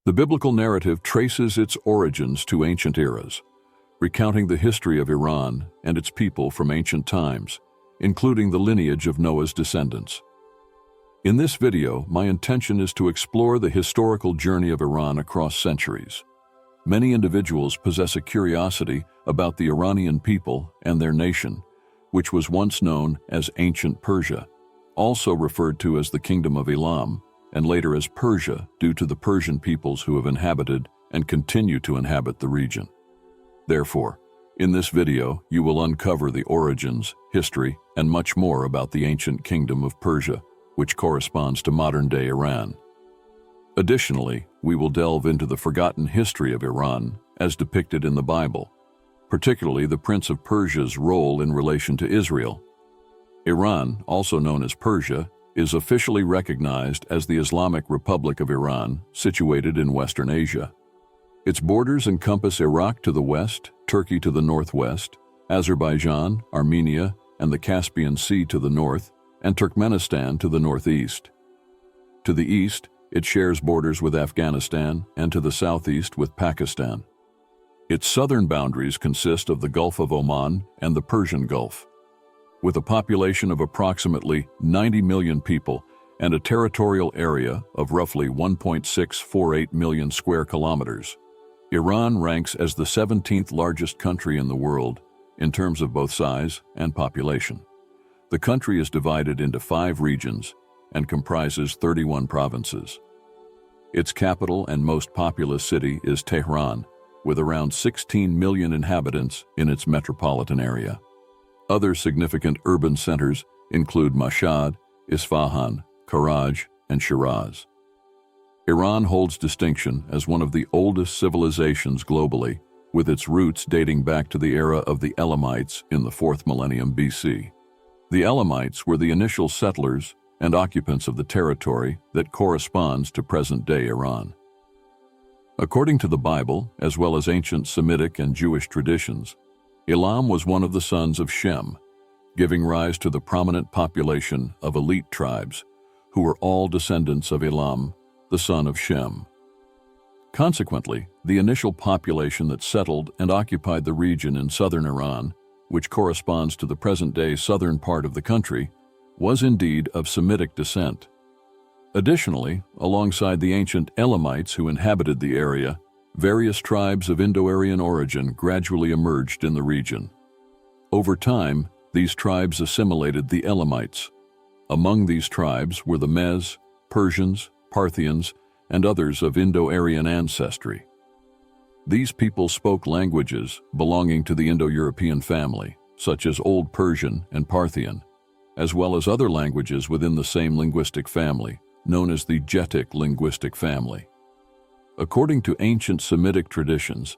The biblical narrative traces its origins to ancient eras, recounting the history of Iran and its people from ancient times, including the lineage of Noah's descendants. In this video, my intention is to explore the historical journey of Iran across centuries. Many individuals possess a curiosity about the Iranian people and their nation, which was once known as ancient Persia, also referred to as the Kingdom of Elam, and later as Persia due to the Persian peoples who have inhabited and continue to inhabit the region. Therefore, in this video, you will uncover the origins, history, and much more about the ancient Kingdom of Persia, which corresponds to modern-day Iran. Additionally, we will delve into the forgotten history of Iran as depicted in the Bible, particularly the Prince of Persia's role in relation to Israel. Iran, also known as Persia, is officially recognized as the Islamic Republic of Iran, situated in Western Asia. Its borders encompass Iraq to the west, Turkey to the northwest, Azerbaijan, Armenia, and the Caspian Sea to the north, and Turkmenistan to the northeast. To the east, it shares borders with Afghanistan, and to the southeast with Pakistan. Its southern boundaries consist of the Gulf of Oman and the Persian Gulf. With a population of approximately 90 million people and a territorial area of roughly 1.648 million square kilometers, Iran ranks as the 17th largest country in the world in terms of both size and population. The country is divided into 5 regions and comprises 31 provinces. Its capital and most populous city is Tehran, with around 16 million inhabitants in its metropolitan area. Other significant urban centers include Mashhad, Isfahan, Karaj, and Shiraz. Iran holds distinction as one of the oldest civilizations globally, with its roots dating back to the era of the Elamites in the 4th millennium BC. The Elamites were the initial settlers and occupants of the territory that corresponds to present-day Iran. According to the Bible, as well as ancient Semitic and Jewish traditions, Elam was one of the sons of Shem, giving rise to the prominent population of elite tribes, who were all descendants of Elam, the son of Shem. Consequently, the initial population that settled and occupied the region in southern Iran, which corresponds to the present-day southern part of the country, was indeed of Semitic descent. Additionally, alongside the ancient Elamites who inhabited the area, various tribes of Indo-Aryan origin gradually emerged in the region. Over time, these tribes assimilated the Elamites. Among these tribes were the Mez, Persians, Parthians, and others of Indo-Aryan ancestry. These people spoke languages belonging to the Indo-European family, such as Old Persian and Parthian, as well as other languages within the same linguistic family, known as the Getic linguistic family. According to ancient Semitic traditions,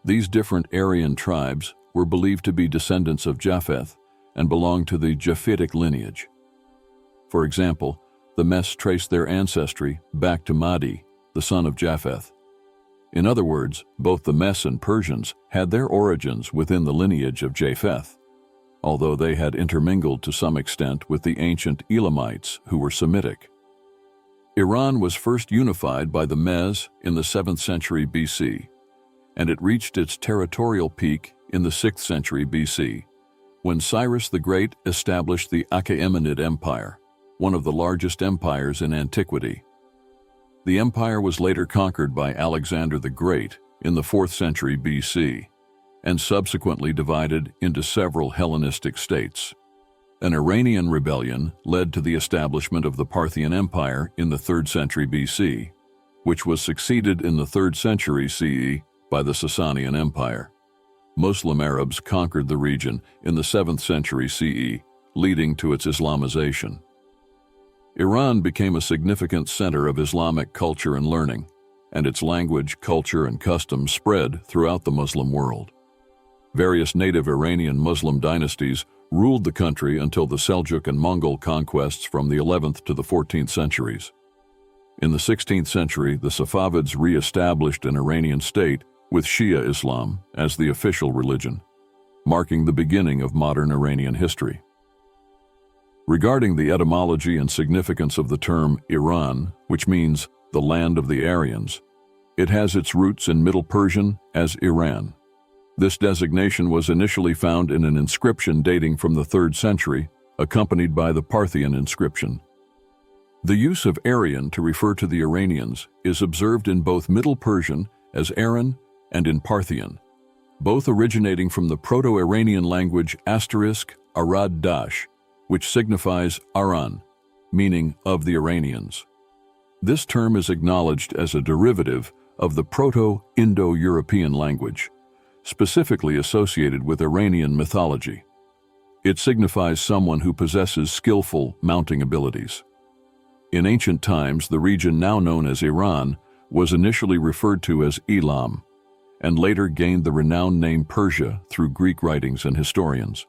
these different Aryan tribes were believed to be descendants of Japheth and belonged to the Japhetic lineage. For example, the Mess traced their ancestry back to Mahdi, the son of Japheth. In other words, both the Mess and Persians had their origins within the lineage of Japheth, although they had intermingled to some extent with the ancient Elamites who were Semitic. Iran was first unified by the Mez in the 7th century BC, and it reached its territorial peak in the 6th century BC, when Cyrus the Great established the Achaemenid Empire, one of the largest empires in antiquity. The empire was later conquered by Alexander the Great in the 4th century BC, and subsequently divided into several Hellenistic states. An Iranian rebellion led to the establishment of the Parthian Empire in the 3rd century BC, which was succeeded in the 3rd century CE by the Sasanian Empire. Muslim Arabs conquered the region in the 7th century CE, leading to its Islamization. Iran became a significant center of Islamic culture and learning, and its language, culture, and customs spread throughout the Muslim world. Various native Iranian Muslim dynasties ruled the country until the Seljuk and Mongol conquests from the 11th to the 14th centuries. In the 16th century, the Safavids re-established an Iranian state with Shia Islam as the official religion, marking the beginning of modern Iranian history. Regarding the etymology and significance of the term Iran, which means the land of the Aryans, It has its roots in Middle Persian as Iran. This designation was initially found in an inscription dating from the 3rd century, accompanied by the Parthian inscription. The use of Aryan to refer to the Iranians is observed in both Middle Persian as Aran and in Parthian, both originating from the Proto-Iranian language *Arad Dash, which signifies Aran, meaning of the Iranians. This term is acknowledged as a derivative of the Proto-Indo-European language, specifically associated with Iranian mythology. It signifies someone who possesses skillful mounting abilities. In ancient times, the region now known as Iran was initially referred to as Elam, and later gained the renowned name Persia through Greek writings and historians.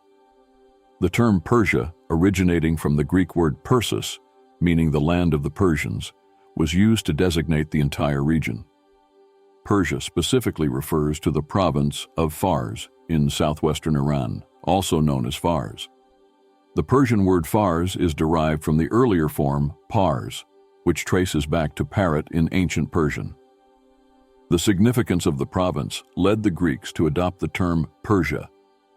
The term Persia, originating from the Greek word Persis, meaning the land of the Persians, was used to designate the entire region. Persia specifically refers to the province of Fars in southwestern Iran, also known as Fars. The Persian word Fars is derived from the earlier form Pars, which traces back to parrot in ancient Persian. The significance of the province led the Greeks to adopt the term Persia,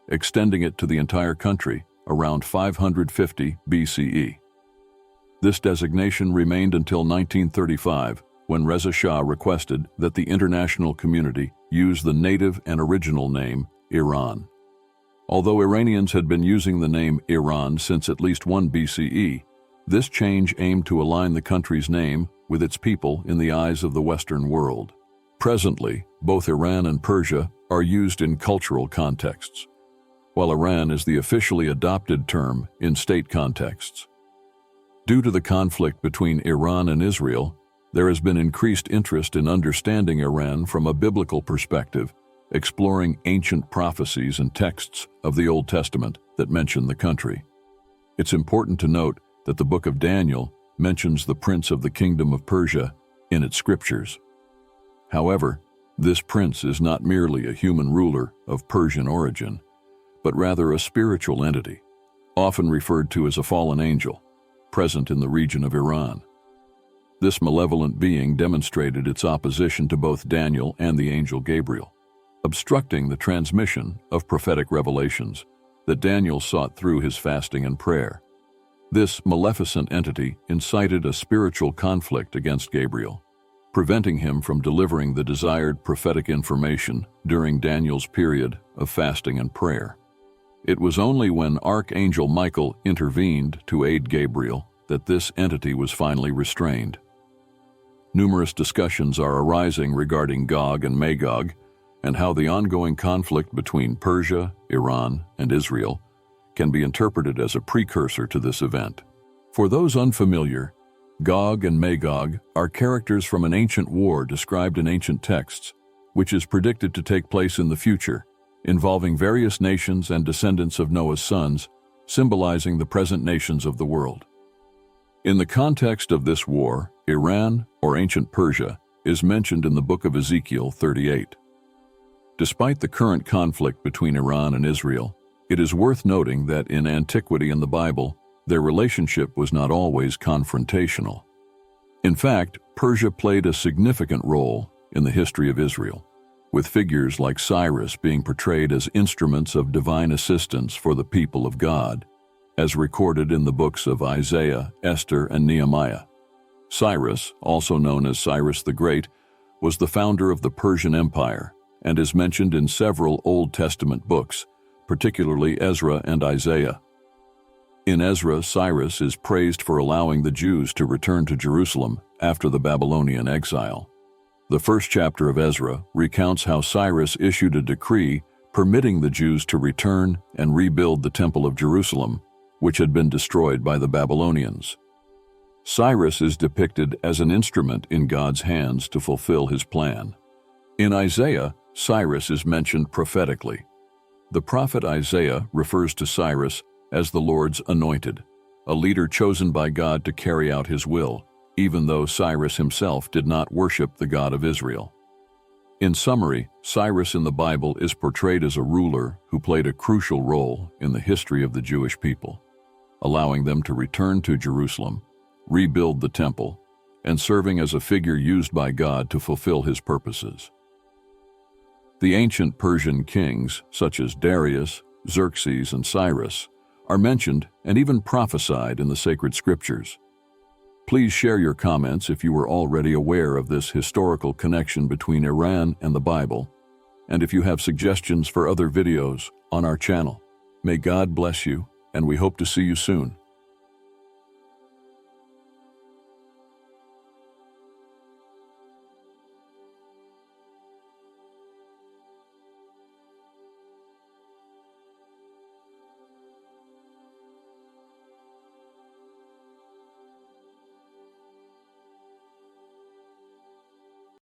extending it to the entire country around 550 BCE. This designation remained until 1935, when Reza Shah requested that the international community use the native and original name Iran. Although Iranians had been using the name Iran since at least 1 BCE, this change aimed to align the country's name with its people in the eyes of the Western world. Presently, both Iran and Persia are used in cultural contexts, while Iran is the officially adopted term in state contexts. Due to the conflict between Iran and Israel, there has been increased interest in understanding Iran from a biblical perspective, exploring ancient prophecies and texts of the Old Testament that mention the country. It's important to note that the book of Daniel mentions the prince of the kingdom of Persia in its scriptures. However, this prince is not merely a human ruler of Persian origin, but rather a spiritual entity, often referred to as a fallen angel, present in the region of Iran. This malevolent being demonstrated its opposition to both Daniel and the angel Gabriel, obstructing the transmission of prophetic revelations that Daniel sought through his fasting and prayer. This maleficent entity incited a spiritual conflict against Gabriel, preventing him from delivering the desired prophetic information during Daniel's period of fasting and prayer. It was only when Archangel Michael intervened to aid Gabriel that this entity was finally restrained. Numerous discussions are arising regarding Gog and Magog and how the ongoing conflict between Persia, Iran, and Israel can be interpreted as a precursor to this event. For those unfamiliar, Gog and Magog are characters from an ancient war described in ancient texts, which is predicted to take place in the future, involving various nations and descendants of Noah's sons, symbolizing the present nations of the world. In the context of this war, Iran, or ancient Persia, is mentioned in the book of Ezekiel 38. Despite the current conflict between Iran and Israel, it is worth noting that in antiquity in the Bible, their relationship was not always confrontational. In fact, Persia played a significant role in the history of Israel, with figures like Cyrus being portrayed as instruments of divine assistance for the people of God, as recorded in the books of Isaiah, Esther, and Nehemiah. Cyrus, also known as Cyrus the Great, was the founder of the Persian Empire and is mentioned in several Old Testament books, particularly Ezra and Isaiah. In Ezra, Cyrus is praised for allowing the Jews to return to Jerusalem after the Babylonian exile. The first chapter of Ezra recounts how Cyrus issued a decree permitting the Jews to return and rebuild the Temple of Jerusalem, which had been destroyed by the Babylonians. Cyrus is depicted as an instrument in God's hands to fulfill his plan. In Isaiah, Cyrus is mentioned prophetically. The prophet Isaiah refers to Cyrus as the Lord's anointed, a leader chosen by God to carry out his will, even though Cyrus himself did not worship the God of Israel. In summary, Cyrus in the Bible is portrayed as a ruler who played a crucial role in the history of the Jewish people, allowing them to return to Jerusalem, rebuild the temple, and serving as a figure used by God to fulfill his purposes. The ancient Persian kings, such as Darius, Xerxes, and Cyrus, are mentioned and even prophesied in the sacred scriptures. Please share your comments if you were already aware of this historical connection between Iran and the Bible, and if you have suggestions for other videos on our channel. May God bless you, and we hope to see you soon.